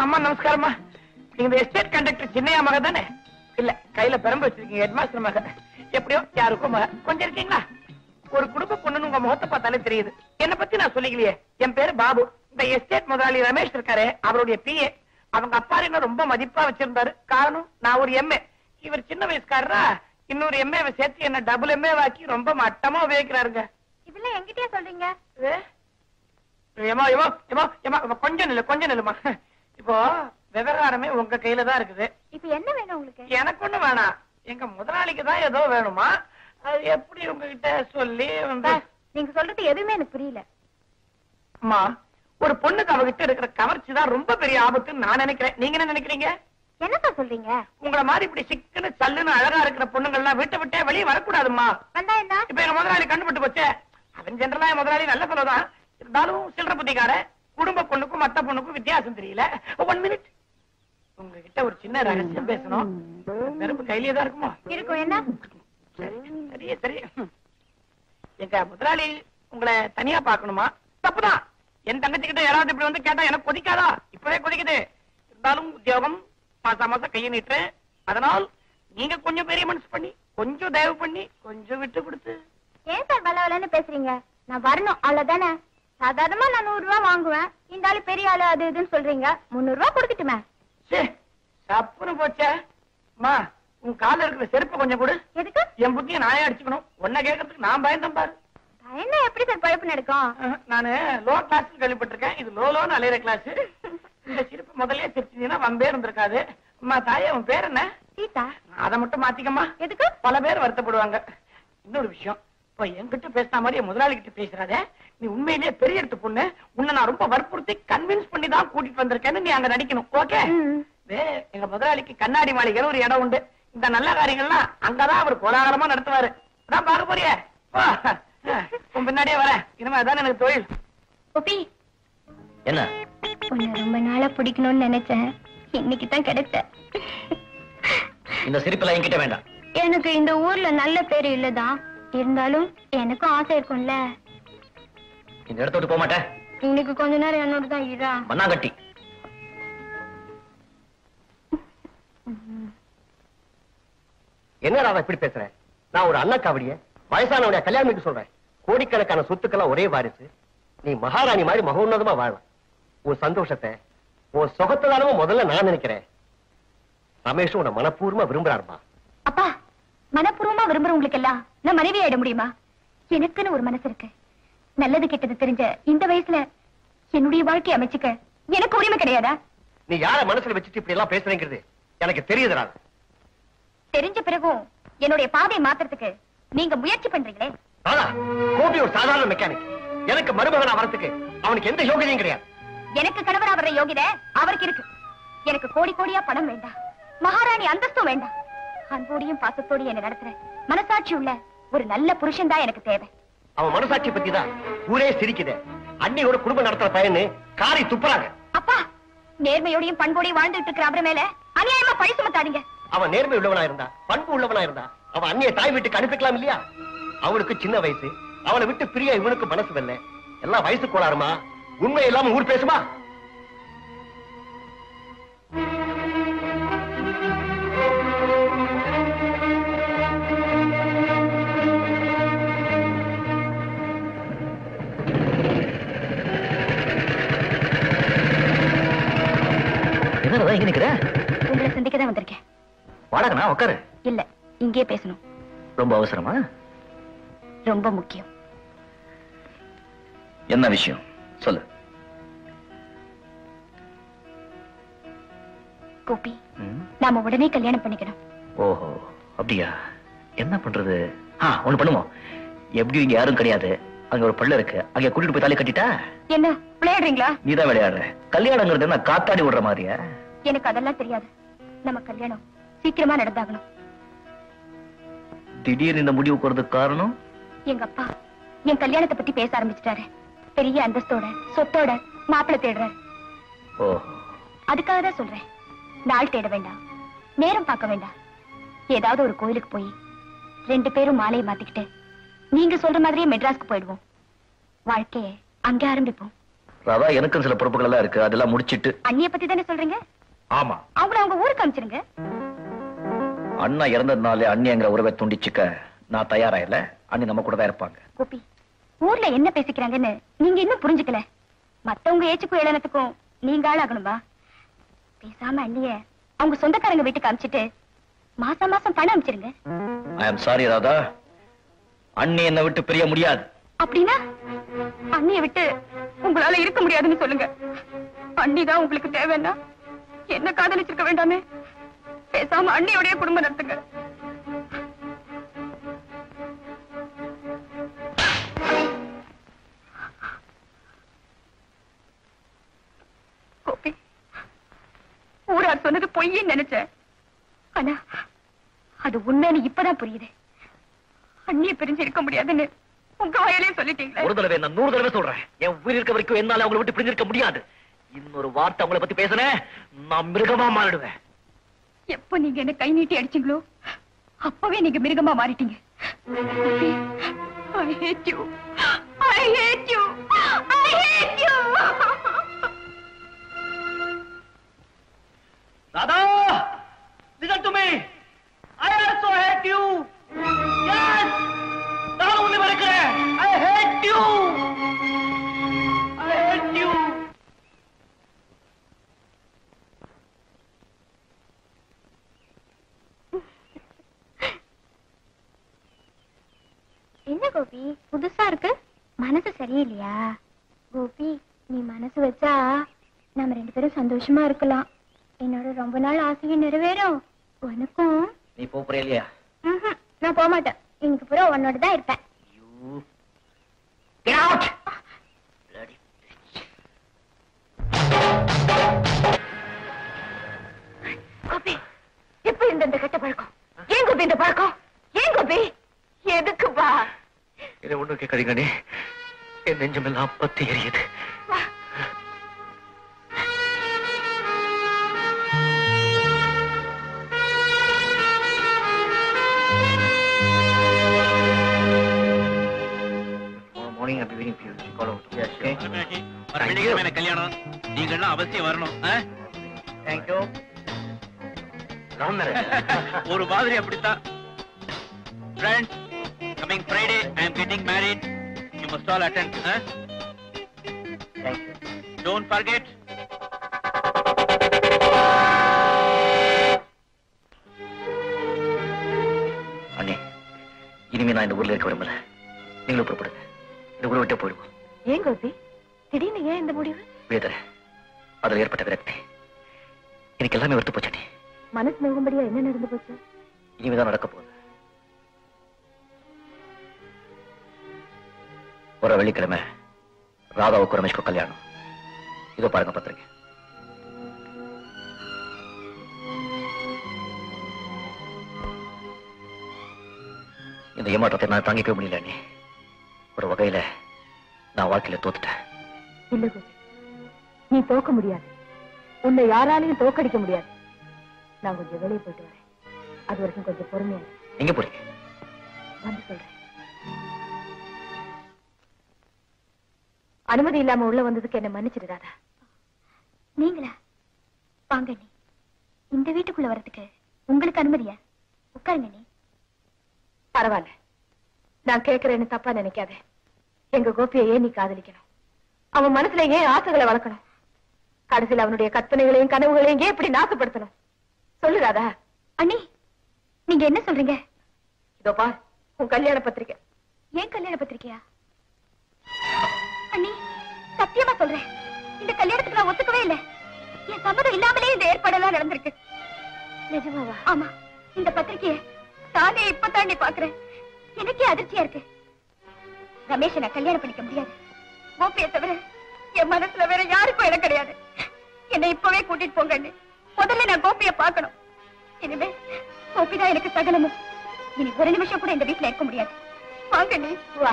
அம்மா நமஸ்காரம்மா. நீங்க estate conductor Chinnaiya மக தானே? இல்ல கையில பெரம்பு வச்சிருக்கீங்க, ஹெட்மாஸ்டர் மக. எப்படியோ யாருக்கும் மக. கொஞ்சம் இருக்கீங்களா? ஒரு குடும்ப பொண்ணுன்னு உங்க முகத்தை பார்த்தாலே தெரியுது. என்ன பத்தி நான் சொல்லிக்கலையே. என் பேரு பாபு. இந்த எஸ்டேட் முதலாளி ரமேஷ் இருக்காரு, அவருடைய பிஏ. அவங்க அப்பா என்ன ரொம்ப மதிப்பா வச்சிருந்தாரு. காரணம் நான் ஒரு எம்ஏ, இவர் சின்ன வயசுக்காரரா. இன்னொரு எம்ஏவை சேர்த்து என்ன டபுள் எம்ஏ வாக்கி ரொம்ப மட்டமா உபயோகிக்கிறாருங்க. இதெல்லாம் என்கிட்டயே சொல்றீங்க? கொஞ்சம் நில்லுமா. இப்போ விவகாரமே உங்க கையில தான் இருக்குது. இப்ப என்ன வேணும் உங்களுக்கு? எனக்கு ஒண்ணு வேணாம், எங்க முதலாளிக்கு தான் ஏதோ வேணுமா. அது எப்படி உங்ககிட்ட சொல்லி நீங்க சொல்றது எதுவுமே எனக்கு புரியல. அம்மா, ஒரு பொண்ணுக்கு அவகிட்ட இருக்கிற கவர்ச்சி தான் ரொம்ப பெரிய ஆபத்துன்னு நான் நினைக்கிறேன். நீங்க என்ன நினைக்கிறீங்க? என்னப்பா சொல்றீங்க? உங்களை மாதிரி இப்படி சிக்கன்னு சல்லுன்னு அழகா இருக்கிற பொண்ணுங்கள்லாம் வீட்டை விட்டே வெளியே வரக்கூடாதுமா. வந்தா என்ன? இப்ப எங்க முதலாளி கண்டுபிட்டு போச்சே. அவன் ஜெனரலா முதலாளி நல்ல சொல்லதான் இருந்தாலும் சில்லற புத்திக்கார. குடும்ப பொண்ணுக்கும் மத்த பொண்ணுக்கும் வித்தியாசம் தெரியல. 1 மினிட், உங்ககிட்ட ஒரு சின்ன ரகசியம் பேசணும். நெருப்பு கையிலே தான் இருக்குமா? இருக்கும். என்ன? சரி சரி. எங்க முதலாளி உங்களை தனியா பாக்கணுமா? தப்புதான். என் தங்கச்சி கிட்ட யாராவது இப்படி வந்து கேட்டா எனக்கு கொதிக்காதா? இப்பவே கொதிக்குது. இருந்தாலும் உத்தியோகம் மாசம் மாசம் கையை நீட்டுறேன். அதனால் நீங்க கொஞ்சம் பெரிய மனசு பண்ணி, கொஞ்சம் தயவு பண்ணி, கொஞ்சம் விட்டு கொடுத்து. ஏன் சார் வளவலன்னு பேசுறீங்க? நான் வரணும் அவ்வளவுதானே. சாதாரணமா நான் 100 ரூபாய் வாங்குவேன். இந்த ஆளு பெரிய ஆளு அது இதுன்னு சொல்றீங்க. 300 ரூபாய் கொடுக்கட்டுமே? சப்புன்னு போச்சே. அம்மா, உன் கால இருக்கிற செருப்பை கொஞ்சம் கொடு. எதுக்கு? என் புத்திய நானே அடிச்சுக்கணும். உன்னை கேட்கறதுக்கு நான் பயந்தேன் பாரு. என்ன எப்படி சார் பழப்பு நடக்கும்? நானு லோ கிளாஸ் கேள்விப்பட்டிருக்கேன். இது லோன்னு அலையிற கிளாஸ். இந்த சிரிப்பு முதல்ல சிரிச்சீங்கன்னா வம்பே இருந்திருக்காது. அம்மா தாயே, உன் பேர் என்ன? சீதா. அதை மட்டும் மாத்திக்கம்மா. எதுக்கு? பல பேர் வருத்தப்படுவாங்க. இன்னொரு விஷயம், இப்ப என்கிட்ட பேசின மாதிரி முதலாளி கிட்ட பேசுறாத. நீ உண்மையிலேயே பெரிய எடுத்து பொண்ணு. உன்னை நான் ரொம்ப வற்புறுத்தி கன்வின்ஸ் பண்ணி தான் கூட்டிட்டு வந்திருக்கேன்னு நீ அங்க நடிக்கணும். ஓகே? எங்க முதலாளிக்கு கண்ணாடி மாளிகைன்னு ஒரு இடம் உண்டு. இந்த நல்ல காரியங்கள்லாம் அங்கதான் அவர் கோலாகலமா நடத்துவாரு. அதான் பார்க்க போறியே. உன் பின்னாடியே வரேன். இனிமே அதான் எனக்கு தொழில். என்ன? உன்னை ரொம்ப நாளா பிடிக்கணும்னு நினைச்சேன். இன்னைக்கு தான் கிடைச்ச. இந்த சிரிப்பெல்லாம் என்கிட்ட வேண்டாம். எனக்கு இந்த ஊர்ல நல்ல பேரு இல்லதான். இருந்தாலும் எனக்கும் ஆசை இருக்கும்ல. இந்த இடத்த விட்டு போக மாட்டேன். இன்னைக்கு கொஞ்ச நேரம் என்னோட தான் இரா. மண்ணாங்கட்டி. என்ன ராதா இப்படி பேசுறேன்? நான் ஒரு அண்ணா காவடிய வயசானவடைய கல்யாணம் சொல்றேன். கோடிக்கணக்கான சொத்துக்கெல்லாம் ஒரே வாரிசு. நீ மகாராணி மாதிரி மகோன்னதமா வாழலாம். உன் சந்தோஷத்தை, உன் சுகத்ததானமா முதல்ல நான் நினைக்கிறேன். ரமேஷ் உன்னை மனப்பூர்வமா விரும்புறாருமா. அப்பா, மனப்பூர்வமா விரும்புறவங்களுக்கு எல்லாம் நான் மனைவி ஆயிட முடியுமா? எனக்குன்னு ஒரு மனசு இருக்கு. நல்லது கெட்டது தெரிஞ்ச இந்த வயசுல என்னுடைய வாழ்க்கை அமைச்சுக்க எனக்கு உரிமை கிடையாதா? நீ யார மனசுல வச்சுட்டு இப்படி எல்லாம் பேசுறேங்கிறது எனக்கு தெரியுதுடா. தெரிஞ்ச பிறகும் என்னுடைய பாதையை மாத்துறதுக்கு நீங்க முயற்சி பண்றீங்களே. கோபி ஒரு சாதாரண மெக்கானிக். எனக்கு மருமகனா வரத்துக்கு அவனுக்கு எந்த யோகியதையும் கிடையாது. எனக்கு கணவரா வர்ற யோகிதை அவருக்கு இருக்கு. எனக்கு கோடி கோடியா பணம் வேண்டாம், மகாராணி அந்தஸ்தும் வேண்டாம். அன்போடையும் பாசத்தோடையும் என்ன நடத்துற மனசாட்சி உள்ள ஒரு நல்ல புருஷன் தான் எனக்கு தேவை. அவன் மனசாட்சி பத்தி தான் ஊரே சிரிக்குது. அன்னியோட குடும்பம் நடத்துற பையனு காரி துப்புறாங்க. அப்பா, நேர்மையோடையும் பண்போடையும் வாழ்ந்துட்டு இருக்கிற அவர மேல அநியாயமா பழி சுமத்தாதீங்க. அவன் நேர்மை உள்ளவனா இருந்தா, பண்பு உள்ளவனா இருந்தா, அவன் அண்ணிய தாய் வீட்டுக்கு அனுப்பிக்கலாம் இல்லையா? அவளுக்கு சின்ன வயசு, அவளை விட்டு பிரிய இவனுக்கு மனசு வரல. எல்லாம் வயசு கோளாறுமா. உண்மை இல்லாம ஊர் பேசுமா? என்னடா இங்க நிக்கிற? உங்களை சந்திக்க தான் வந்திருக்கேன். வாடகனா உட்காரு. இல்ல, இங்கே பேசணும். ரொம்ப அவசரமா? ரொம்ப முக்கியம். என்ன விஷயம் சொல்லு. கோபி, நாம உடனே கல்யாணம் பண்ணிக்கணும். ஓஹோ, அப்படியா? என்ன பண்றது? ஒண்ணு பண்ணுவோம். எப்படியும் இங்க யாரும் கிடையாது. அங்க ஒரு பள்ளம் இருக்கு, அங்க கூட்டிட்டு போய் தாலி கட்டிட்டா என்ன விளையாடுறீங்களா? நீதான் விளையாடுற. கல்யாணங்கிறது என்ன காத்தாடி விடுற மாதிரியா? எனக்கு அதெல்லாம் தெரியாது. நம்ம கல்யாணம் சீக்கிரமா நடந்தாகணும். திடீர்னு இந்த முடிவுக்கு வரதுக்கு காரணம்? எங்க அப்பா என் கல்யாணத்தை பத்தி பேச ஆரம்பிச்சிட்டாரு. பெரிய அந்தஸ்தோட சொத்தோட மாப்பிள்ளை தேடுறாரு. ஓஹோ, அதுக்காக தான் சொல்றேன். நாள் தேட வேண்டாம், நேரம் பார்க்க வேண்டாம். ஏதாவது ஒரு கோயிலுக்கு போய் 2 பேரும் மாலையை மாத்திக்கிட்டு நீங்க சொல்ற மாதிரியே மெட்ராஸ்க்கு போயிடுவோம். வாழ்க்கையை அங்கே ஆரம்பிப்போம். ராதா, எனக்கும் சில பொறுப்புகள் எல்லாம் இருக்கு, அதெல்லாம் முடிச்சிட்டு. அண்ணிய பத்தி தானே சொல்றீங்க? ஆமா. அவங்கள அவங்க ஊருக்கு அனுப்பிச்சிருங்க. அண்ணா இறந்ததுனாலே அண்ணிங்கிற உறவை துண்டிச்சுக்க நான் தயாரா இல்ல. அண்ணி நம்ம கூட தான் இருப்பாங்க. கோபி, ஊர்ல என்ன பேசிக்கிறாங்கன்னு நீங்க இன்னும் புரிஞ்சுக்கல. மத்தவங்க ஏச்சுக்கும் ஏளனத்துக்கும் நீங்க ஆளாகணுமா? பேசாம அண்ணிய அவங்க சொந்தக்காரங்க வீட்டுக்கு அனுப்பிச்சிட்டு மாசம் மாசம் பணம் அனுப்பிச்சிருங்க. ஐ அம் சாரி ராதா, அண்ணி என்னை விட்டு பிரிய முடியாது. அப்படின்னா அண்ணிய விட்டு உங்களால இருக்க முடியாதுன்னு சொல்லுங்க. அண்ணிதான் உங்களுக்கு தேவைன்னா என்ன காதலிச்சிருக்க வேண்டாமே. பேசாம அண்ணியோடைய குடும்பம் நடத்துங்க. கோபி, ஊரார் சொன்னது பொய்ன்னு நினைச்சேன். ஆனா அது உண்மைன்னு இப்பதான் புரியுது. அண்ணிய பிரிஞ்சு இருக்க முடியாதுன்னு உங்க வாயிலே சொல்லிட்டீங்களே. ஒரு தடவை நான் 100 தடவை சொல்றேன், என் உயிர் இருக்க வரைக்கும் என்னால அவங்களை விட்டு பிரிஞ்சிருக்க முடியாது. இன்னொரு வார்த்தை அவங்களை பத்தி பேசுனேன், நான் மிருகமா மாறிடுவேன். எப்ப நீங்க என்ன கை நீட்டி அடிச்சீங்களோ அப்பவே நீங்க மிருகமா மாறிட்டீங்க. I hate you. I hate you. I hate you. Radha, listen to me. I also hate you. Yes, நான் உன்னை வெறுக்கிறேன். I hate you. I hate you. என்ன கோபி புதுசா இருக்கு? மனசு சரியில்லையா? கோபி, நீ மனசு வச்சா நம்ம 2 பேரும் சந்தோஷமா இருக்கலாம். என்னோட ரொம்ப நாள் ஆசையும் நிறைவேறும். உனக்கும். நீ போறே இல்லையா? நான் போக மாட்டேன். இன்னைக்கு பூரா உன்னோட தான் இருப்பேன். Get out. Bloody bitch. Gopi, எப்ப இந்த கெட்ட பழக்கம்? ஏன் கோபி இந்த பழக்கம்? ஏன் கோபி? எதுக்குப்பா? இதை ஒண்ணு கேட்காதீங்க நீ. என் நெஞ்சமெல்லாம் பத்தி எரியுது. மார்னிங் அப்படி waiting for you. Call out. S okay. வெள்ளிக்கிழமை கல்யாணம், நீங்க எல்லாம் அவசியம் வரணும். Thank you. ஒரு மாதிரி அப்படித்தான். Friends, coming Friday I am getting married. You must all attend. Thank you. Don't forget. அண்ணே, இனிமே நான் இந்த ஊர்ல இருக்க விரும்பல. நீங்களும் புறப்படுங்க. இந்த ஊரை விட்டே போயிடுவோம். ஏன் கோபி திடீர்னு ஏன் இந்த முடிவு? வேதனை, அதுல ஏற்பட்ட விரக்தி எனக்கு எல்லாமே வெறுத்து போச்சு. மனசு நோகும்படியா என்ன நடந்து போச்சு? இனிமேதான் நடக்க போகுது. ஒரு வெள்ளிக்கிழமை ராதாவுக்கு ரமேஷ்க்கு கல்யாணம். இதோ பாருங்க பத்திரிக்கை. இந்த ஏமாற்றத்தை நான் தாங்கிக்கவே முடியல அண்ணி. ஒரு வகையில நான் வாழ்க்கையில தோத்துட்டேன். இல்ல கோபி, நீ தோக்க முடியாது. உன்னை யாராலையும் தோக்கடிக்க முடியாது. நான் கொஞ்சம் வெளியே போயிட்டு வரேன். அது வரைக்கும் கொஞ்சம் பொறுமையா. எங்க போறீங்க? வந்து சொல்றேன். அனுமதி இல்லாம உள்ள வந்ததுக்கு என்ன மன்னிச்சிடுறாதா? நீங்களா? வாங்க நீ. இந்த வீட்டுக்குள்ள வரதுக்கு உங்களுக்கு அனுமதியா? உட்காருங்க நீ. பரவாயில்ல, நான் கேட்கிறேன்னு தப்பா நினைக்காதே. எங்க கோபியை ஏன் நீ காதலிக்கணும்? அவன் மனசுல ஏன் ஆசைகளை வளர்க்கணும்? கடைசியில் அவனுடைய கற்பனைகளையும் கனவுகளையும் ஏன் இப்படி நாசப்படுத்தணும்? சொல்லுறாதா? அண்ணி, நீங்க என்ன சொல்றீங்க? இதோ பார், உன் கல்யாண பத்திரிக்கை. ஏன் கல்யாண பத்திரிக்கையா? அண்ணி, சத்தியமா சொல்றேன், இந்த கல்யாணத்துக்கு நான் ஒத்துக்கவே இல்லை. என் சம்மதம் இல்லாமலே இந்த ஏற்பாடெல்லாம் நடந்திருக்கு. நிஜமாவா? ஆமா. இந்த பத்திரிக்கையை தானே இப்ப பாக்குறேன். எனக்கே அதிர்ச்சியா இருக்கு. ரமேஷை நான் கல்யாணம் பண்ணிக்க முடியாது. கோபியை தவிர என் மனசுல வேற யாருக்கும் இடம் கிடையாது. என்னை இப்பவே கூட்டிட்டு போங்க. முதல்ல நான் கோபியை பார்க்கணும். இனிமே கோபிதான் எனக்கு சகலமும். இனி ஒரு நிமிஷம் கூட இந்த வீட்டுல இருக்க முடியாது. வாங்க நீ. வா.